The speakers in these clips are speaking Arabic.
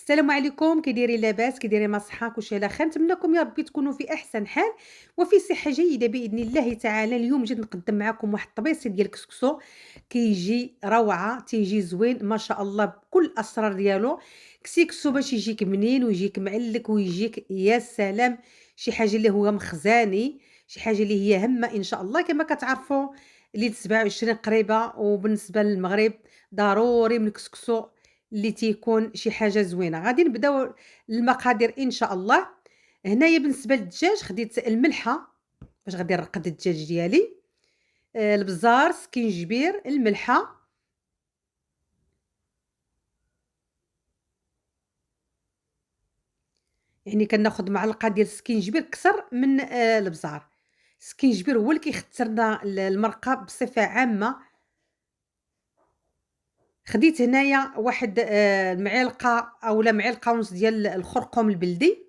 السلام عليكم، كي دايرين لاباس، كي دايرين مع صحة، كلشي على خير، نتمنىكم يا ربي تكونوا في أحسن حال وفي صحة جيدة بإذن الله تعالى. اليوم جيت نقدم معكم واحد الطبيسي ديال الكسكسو، كيجي روعة، تيجي زوين ما شاء الله بكل الأسرار ديالو. كسكسو باش يجيك بنين ويجيك معلك ويجيك يا سلام، شي حاجة اللي هو مخزاني، شي حاجة اللي هي هامة إن شاء الله. كما كتعرفوا ليلة 27 قريبة، وبالنسبة للمغرب ضروري من الكسكسو اللي تيكون شي حاجة زوينة. غادي نبداو المقادير إن شاء الله. هنايا بالنسبة للدجاج خديت الملحة باش غادي نرقد الدجاج ديالي، البزار، سكينجبير، الملحة. يعني كناخد معلقة ديال السكينجبير كتر من البزار. السكينجبير هو اللي كيختار لنا المرقة بصفة عامة. خديت هنايا واحد معلقة أولا معلقة ونص ديال الخرقوم البلدي،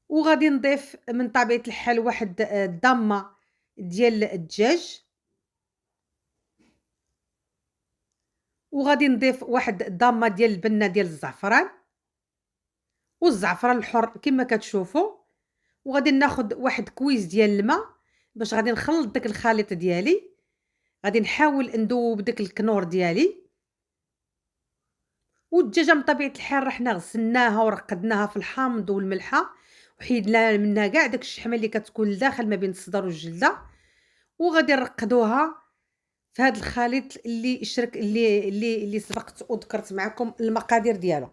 وغادي نضيف من طبيعة الحال واحد ضامة ديال الدجاج، وغادي نضيف واحد ضامة ديال البنة ديال الزعفران، والزعفران الحر كما كتشوفوا. وغادي ناخد واحد كويس ديال الماء باش غادي نخلط داك الخليط ديالي. غادي نحاول نذوب داك الكنور ديالي. والدجاجة من طبيعة الحال رحنا غسلناها ورقدناها في الحامض والملحة، وحيدنا منها كاع داك الشحمة اللي كتكون لداخل ما بين الصدر والجلدة، وغادي نرقدوها في هاد الخليط اللي شرك اللي سبقت وذكرت معكم المقادير ديالو.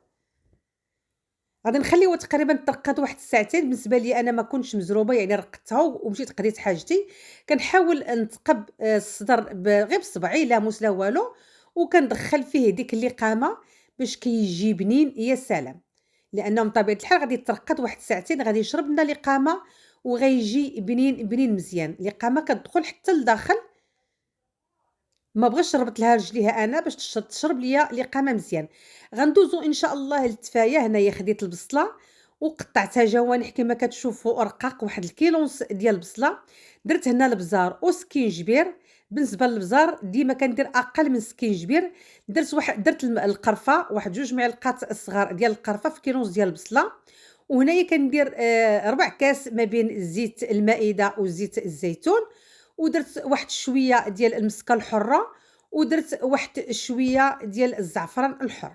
غادي نخليوها تقريبا ترقد واحد الساعتين. بالنسبه لي انا ما كنتش مزروبه، يعني رقدتها ومشيت قضيت حاجتي. كنحاول نتقب الصدر غير بصبعي لا موس لا والو، وكندخل فيه ديك اللقامه باش كيجي بنين يا سلام. لانه من طبيعه الحال غادي ترقد واحد الساعتين، غادي يشرب لنا لقامه وغيجي بنين بنين مزيان. لقامه كتدخل حتى لداخل، ما بغيتش شربت لها رجليها أنا باش تشرب ليا لقامة مزيان. غندوزو إن شاء الله للتفاية. هنايا خديت البصلة وقطعتها جوانح كما كتشوفوا رقاق، واحد الكيلو ونص ديال البصلة. درت هنا البزار وسكينجبير. بالنسبة للبزار ديما كندير أقل من السكينجبير. درت القرفة، واحد 2 معلقات صغار ديال القرفة في كيلو ونص ديال البصلة. وهنايا كندير ربع كاس ما بين زيت المائدة وزيت الزيتون. ودرت واحد شوية ديال المسكة الحرة، ودرت واحد شوية ديال الزعفران الحر.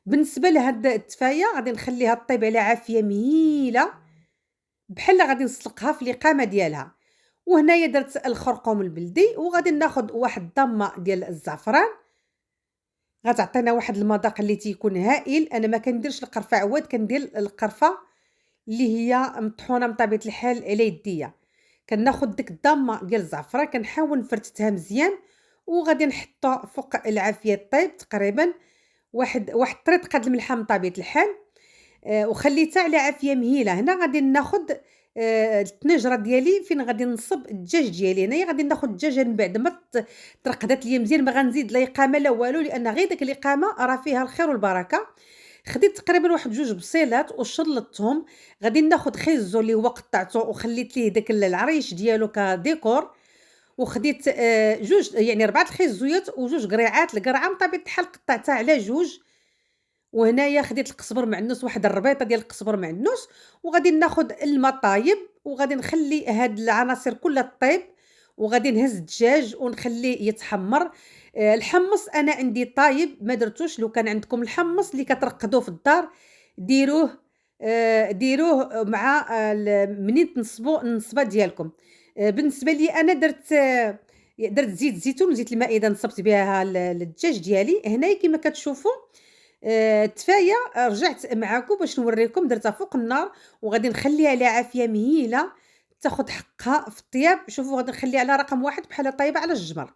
بالنسبة لهاد التفاية غادي نخليها طيب على عافية مهيلة، بحال غادي نسلقها في الإقامة ديالها. وهنايا درت الخرقوم البلدي، وغادي ناخد واحد الضمة ديال الزعفران. غتعطينا واحد المذاق اللي تيكون هائل. أنا ما كنديرش القرفة عواد، كندير القرفة اللي هي مطحونة من طبيعة الحال على يديا. كناخد ديك الضامة ديال الزعفران كنحاول نفرتتها مزيان، وغادي نحطها فوق العافية طيب تقريبا واحد طريط قد الملحة من طبيعة الحال. وخليتها على عافية مهيلة. هنا غادي ناخد الطنجرة ديالي فين غادي نصب الدجاج ديالي. هنايا غادي ناخد الدجاجة من بعد ما ترقدات ليا مزيان، ما غنزيد لا إقامة لا والو، لأن غير ديك الإقامة راه فيها الخير والبركة. خديت تقريبا واحد 2 بصيلات وشلّطتهم. غادي ناخد خيزو اللي هو قطعته وخليت ليه داك العريش ديالو كديكور. وخديت 2 يعني 4 الخيزويات و2 قريعات. القرعة من طبيعة الحال قطعتها على 2. وهنايا خديت القزبر معنوس، واحد الربيطة ديال القزبر معنوس. وغادي ناخد الماء طايب، وغادي نخلي هاد العناصر كلها طيب، وغادي نهز الدجاج ونخليه يتحمر. الحمص أنا عندي طايب ما درتوش. لو كان عندكم الحمص اللي كترقدوه في الدار ديروه، ديروه مع منين تنصبوا النصبة ديالكم. بالنسبة لي أنا درت زيت الزيتون وزيت المائدة نصبت بها الدجاج ديالي. هنايا كما كتشوفوا التفاية رجعت معاكم باش نوريكم. درتها فوق النار وغادي نخليها على عافية مهيلة تاخد حقها في الطياب. شوفوا غادي نخليها على رقم 1 بحال طايبة على الجمر.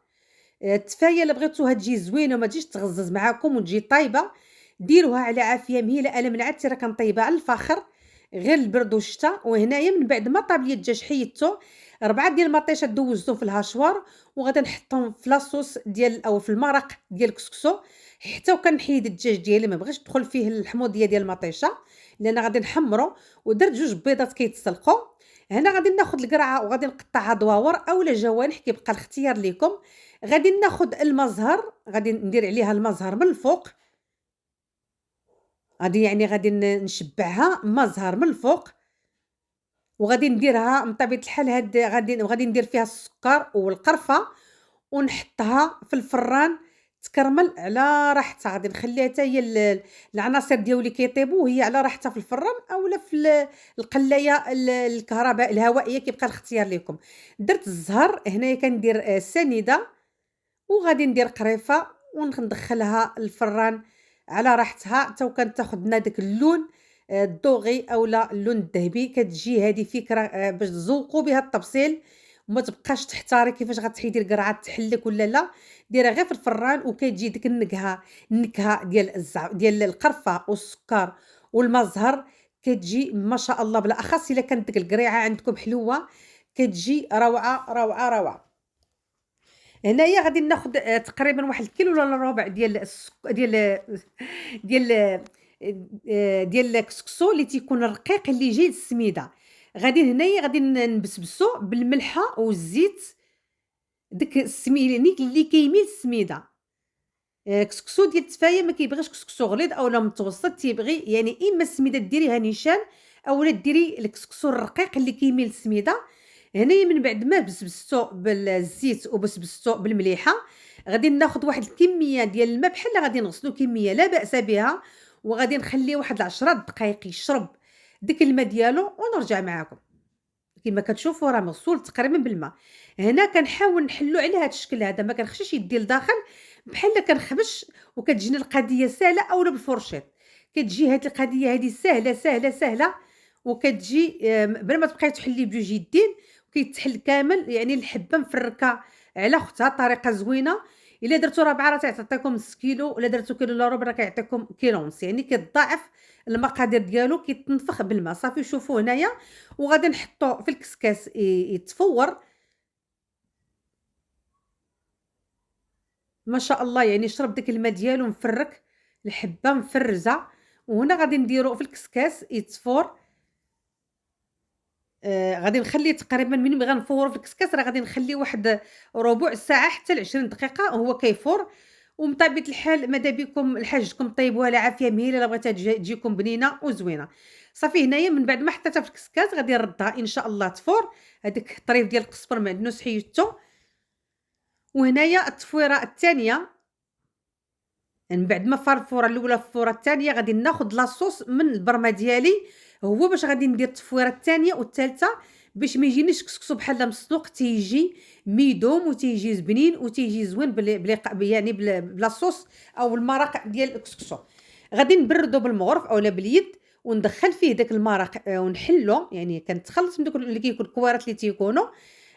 التفاية إلا بغيتوها تجي زوينة وما تجيش تغزز معاكم وتجي طايبة، ديروها على عافية مهيلة. أنا من عادتي راه كنطيبها على الفاخر غير البرد والشتا. وهنايا من بعد ما طاب ليا الدجاج حيدته 4 ديال المطيشات دوزتهم في الهاشوار، وغادي نحطهم في لاصوص ديال أو في المرق ديال الكسكسو حتى وكنحيد الدجاج ديالي ما بغيتش تدخل فيه الحموضية ديال المطيشة، لأن غادي نحمرو. ودرت 2 بيضات كيتسلقوا. هنا غادي ناخد القرعة وغادي نقطعها دواور أولا جوانح، كيبقى الاختيار ليكم. غادي ناخد المزهر، غادي ندير عليها المزهر من الفوق، غادي نشبّعها مزهر من الفوق، وغادي نديرها من طبيعة الحال هاد غادي ندير فيها السكر والقرفة، ونحطها في الفران تكرمل على راحتها، غادي نخليها حتى هي العناصر دياولي كيطيبوا وهي على راحتها في الفران أولا في القلاية الهوائية كيبقى الاختيار ليكم. درت الزهر هنايا كندير سنيدة، وغادي ندير قريفة ندخلها الفران على راحتها حتى وكان تاخد لنا داك اللون الدوغي أولا اللون الذهبي. كتجي هذه فكرة باش تزوقوا بها الطبسيل وما تبقاش تحتاري كيفاش غتحيدي القرعة تحلك ولا لا. ديرها غير في الفران وكتجي ديك النكهة ديال القرفة والسكر والمزهر، كتجي ما شاء الله، بالأخص إلا كانت ديك القريعة عندكم حلوة كتجي روعة، روعة، روعة. هنايا غادي ناخد تقريبًا واحد الكيلو ولا ربع ديال ديال الكسكسو اللي تيكون رقيق اللي جاي السميدة. هنايا غادي نبسبسو بالملحة والزيت، داك السمينيك اللي كيميل السميدة. كسكسو ديال التفاية ما كيبغيش كسكسو غليظ أولا متوسط، تيبغي يعني إما السميدة ديريها نيشان أولا ديري الكسكسو الرقيق اللي كيميل السميدة. هنايا من بعد ما بسبستو بالزيت وبسبستو بالمليحة، غادي ناخد واحد الكمية ديال الماء بحال غادي نغسلو كمية لا بأس بها، وغادي نخليه واحد 10 دقايق يشرب ديك الماء ديالو ونرجع معاكم. كيما كتشوفوا راه مغسول تقريبا بالماء. هنا كنحاول نحلو على هاد الشكل هذا، ما كنخشيش يدي لداخل بحال كنخبش، وكتجيني القضيه ساهله اولا بالفرشيط. كتجي هاد القضيه هادي ساهله ساهله ساهله، وكتجي بلا ما تبقاي تحلي بجوج يدين وكيتحل كامل، يعني الحبه مفركه على اختها طريقه زوينه. الا درتو ربعه راه تعطيكم نص كيلو، الا درتو كيلو الا ربع راه كيعطيكم كيلو ونص، يعني كيتضاعف المقادير ديالو، كيتنفخ بالماء. صافي شوفوا هنايا، وغادي نحطو في الكسكاس يتفور ما شاء الله، يعني شرب داك الماء ديالو مفرك، الحبة مفرزة. وهنا غادي نديرو في الكسكاس يتفور. غادي نخليه تقريبًا من غنفورو في الكسكاس راه غادي نخليه واحد ربع ساعة حتى ل20 دقيقة هو كيفور. ومن طبيعة الحال ماذا بيكم الحاجتكم طيبوها على عافية مهيلة إلا بغيتها تجيكم بنينة وزوينة. صافي هنايا من بعد ما حطيتها في الكسكاس غادي نردها إن شاء الله تفور. هاداك الطريف ديال القزبر ما عندناش حيدتو. وهنايا التفويرة التانية، من بعد ما الفورة الأولى الفورة التانية غادي ناخد لاصوص من البرمة ديالي، هو باش غادي ندير التفويرة التانية والتالتة باش ما يجينيش كسكسو بحال مسلوق، تيجي ميدوم وتيجي بنين وتيجي زوين يعني بلاصوص أو المرق ديال الكسكسو. غادي نبردو بالمغرف أولا باليد وندخل فيه داك المرق ونحلو، يعني كنتخلص من دوك اللي كيكون الكوارث اللي تيكونوا.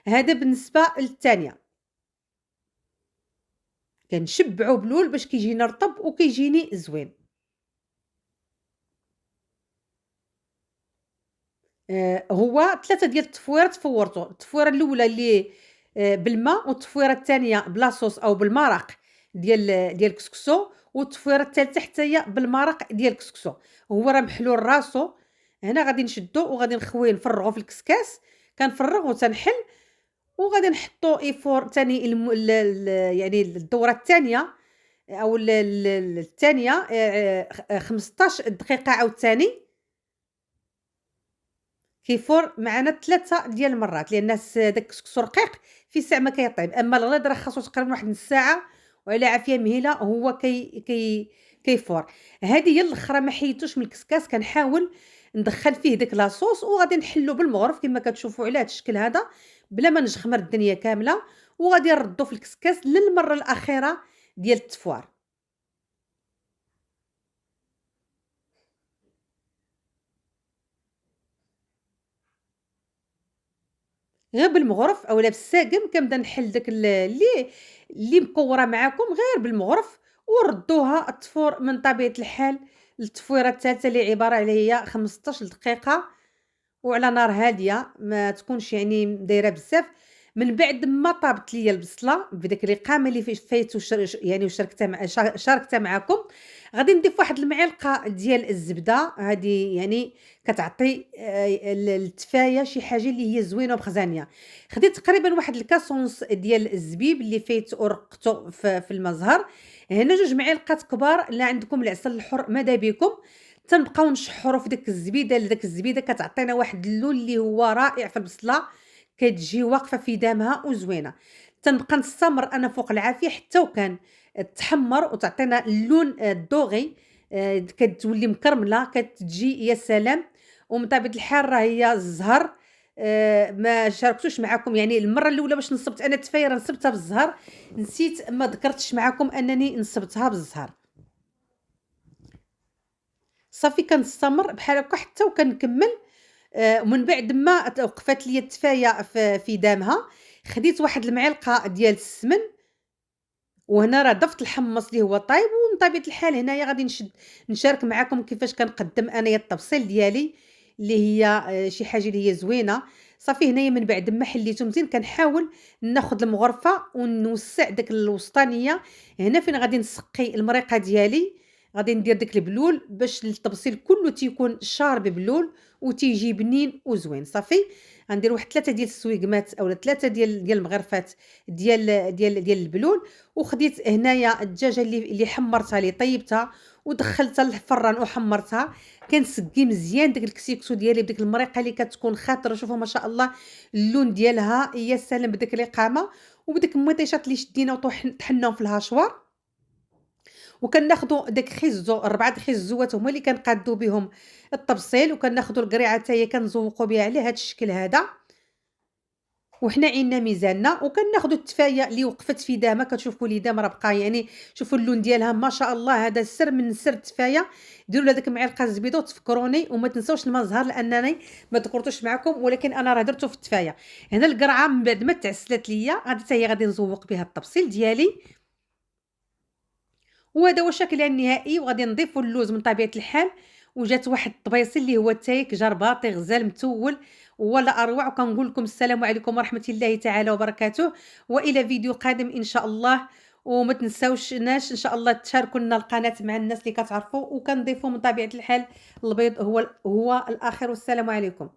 هذا بالنسبة للتانية. كنشبّعو بلول باش كيجينا رطب وكيجيني زوين. هو 3 ديال التفويرات فوّرتو، التفويرة الأولى اللي بالما، والتفويرة التانية بلا صوص أو بالمرق ديال الكسكسو، والتفويرة التالتة حتى هي بالمرق ديال الكسكسو. هو راه محلول راسو. هنا غادي نشدّو وغادي نخويه نفرغو في الكسكاس، كنفرّغ وتنحل، وغادي نحطّو يفور تاني يعني الدورة التانية أو التانية 15 دقيقة عاوتاني كيفور معانا 3 ديال المرات، لأن داك الكسكسو رقيق في ساع ما كيطيب، أمّا الغليظ راه خاصو تقريبًا واحد نص ساعة وعلى عافية مهيلة هو كيفور. هادي هي الأخرى ما حيدتوش من الكسكاس، كنحاول ندخّل فيه ديك لاصوص وغادي نحلّو بالمغرف كيما كتشوفوا على هاد الشكل هذا بلا ما نجخمر الدنيا كاملة، وغادي نردّو في الكسكاس للمرة الأخيرة ديال التفوار. غير بالمغرف أولا بالساقم كنبدا نحل داك اللي مكورة معاكم غير بالمغرف، وردوها التفور من طبيعة الحال للتفويرة التالتة اللي عبارة على هي 15 دقيقة وعلى نار هادية ما تكونش يعني دايرة بزاف. من بعد ما طابت ليا البصلة بداك الإقامة اللي فايت يعني وشاركتها شاركتها معاكم، غادي نضيف واحد المعلقة ديال الزبدة، هذه يعني كتعطي التفاية شي حاجة اللي هي زوينة ومخزانية. خديت تقريبًا واحد الكاس ونص ديال الزبيب اللي فايت ورقته في المزهر، هنا 2 معالق كبار، لا عندكم العسل الحر ماذا بكم. تنبقاو نشحروا في ديك الزبيدة، داك الزبيدة كتعطينا واحد اللون اللي هو رائع في البصلة، كتجي واقفة في دامها وزوينة. تنبقى نستمر أنا فوق العافية حتى وكان تحمّر وتعطينا اللون الدوغي، كتولي مكرملة، كتجي يا سلام. ومن طبيعة الحال راه هي الزهر، ما شاركتوش معاكم يعني المرة الأولى باش نصّبت أنا التفاية راه نصّبتها بالزهر، نسيت ما ذكرتش معاكم أنني نصّبتها بالزهر. صافي كنستمر بحال هاكا حتى وكنكمّل. ومن بعد ما وقفات ليا التفاية في دامها، خديت واحد المعلقة ديال السمن، وهنا راه ضفت الحمّص اللي هو طايب. ومن طبيعة الحال هنايا غادي نشارك معاكم كيفاش كنقدّم أنايا الطبسيل ديالي، اللي هي شي حاجة اللي هي زوينة. صافي هنايا من بعد ما حليته مزيان كنحاول ناخد المغرفة ونوسّع داك الوسطانية، هنا فين غادي نسقي المريقة ديالي، غادي ندير داك البلول باش الطبسيل كلّه تيكون شارب بلول وتيجي بنين وزوين. صافي غندير واحد 3 ديال السويقمات أولا 3 ديال المغرفات ديال البلول. وخديت هنايا الدجاجة اللي حمّرتها اللي طيّبتها ودخّلتها للفران وحمّرتها، كنسقي مزيان داك الكسكسو ديالي بديك المريقة اللي كتكون خاطرة. شوفوا ما شاء الله اللون ديالها يا سلام بديك الإقامة، وبديك المطيشات اللي شدينا طحناهم في الهاشوار. وكناخدو داك خيزو 4 د خيزوات هما اللي كنقادو بهم الطبسيل، وكناخدو القريعة حتى هي كنزوقو بها على هاد الشكل هذا. وحنا عيننا ميزاننا، وكناخدو التفاية اللي وقفت في دامها، كتشوفوا اليدام راه بقى يعني شوفوا اللون ديالها ما شاء الله، هذا سر من سر التفاية. ديروا لها ديك معلقة الزبيدة وتفكروني، وما تنساوش المزهر لأنني ما ذكرتوش معاكم ولكن أنا راه درتو في التفاية. هنا القرعة من بعد ما تعسلات ليا غادي حتى هي غادي نزوق بها الطبسيل ديالي، وهذا هو شكلها النهائي. وغادي نضيفو اللوز من طبيعة الحال، وجات واحد الطبيصيل اللي هو تايك جرباطي غزال متول ولا أروع. وكنقول لكم السلام عليكم ورحمة الله تعالى وبركاته، وإلى فيديو قادم إن شاء الله. وما تنساوش إن شاء الله تشاركوا لنا القناة مع الناس اللي كتعرفوا، وكنضيفوا من طبيعة الحال البيض هو الآخر. والسلام عليكم.